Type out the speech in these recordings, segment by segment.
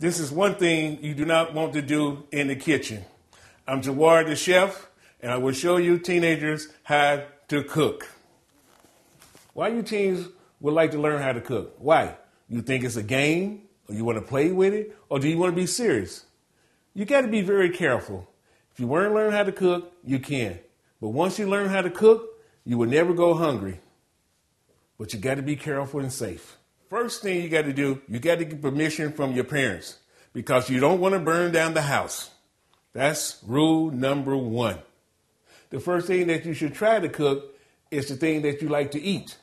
This is one thing you do not want to do in the kitchen. I'm Jawar the chef, and I will show you teenagers how to cook. Why you teens would like to learn how to cook? Why? You think it's a game, or you want to play with it, or do you want to be serious? You got to be very careful. If you want to learn how to cook, you can. But once you learn how to cook, you will never go hungry. But you got to be careful and safe. First thing you got to do, you got to get permission from your parents because you don't want to burn down the house. That's rule number one. The first thing that you should try to cook is the thing that you like to eat.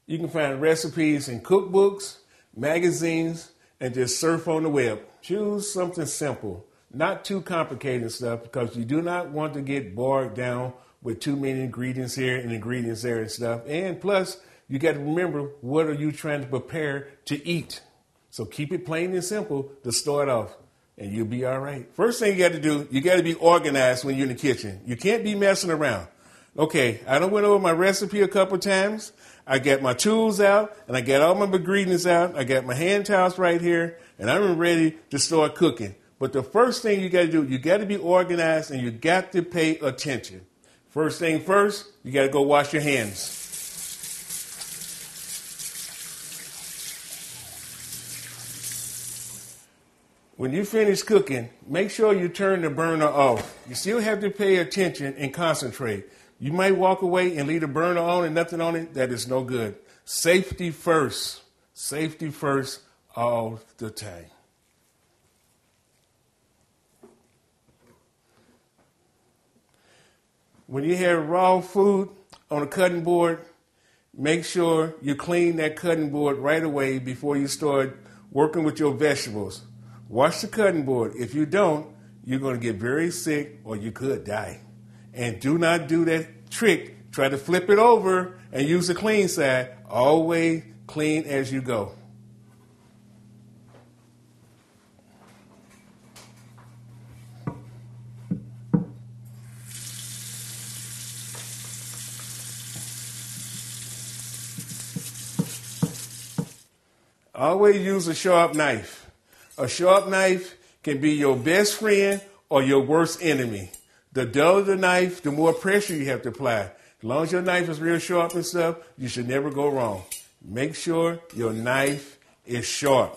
You can find recipes in cookbooks, magazines, and just surf on the web. Choose something simple, not too complicated stuff, because you do not want to get bogged down with too many ingredients here and ingredients there and stuff. And plus, you got to remember, what are you trying to prepare to eat? So keep it plain and simple to start off, and you'll be all right. First thing you got to do, you got to be organized when you're in the kitchen. You can't be messing around. Okay, I done went over my recipe a couple times. I got my tools out, and I got all my ingredients out. I got my hand towels right here, and I'm ready to start cooking. But the first thing you got to do, you got to be organized, and you got to pay attention. First thing first, you got to go wash your hands. When you finish cooking, make sure you turn the burner off. You still have to pay attention and concentrate. You might walk away and leave the burner on and nothing on it. That is no good. Safety first. Safety first all the time. When you have raw food on a cutting board, make sure you clean that cutting board right away before you start working with your vegetables. Wash the cutting board. If you don't, you're going to get very sick or you could die. And do not do that trick. Try to flip it over and use the clean side. Always clean as you go. Always use a sharp knife. A sharp knife can be your best friend or your worst enemy. The duller the knife, the more pressure you have to apply. As long as your knife is real sharp and stuff, you should never go wrong. Make sure your knife is sharp.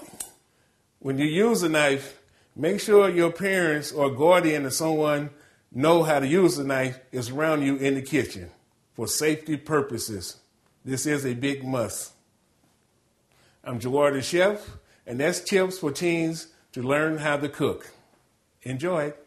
When you use a knife, make sure your parents or guardian or someone know how to use the knife is around you in the kitchen for safety purposes. This is a big must. I'm Jawar the chef, and that's tips for teens to learn how to cook. Enjoy it.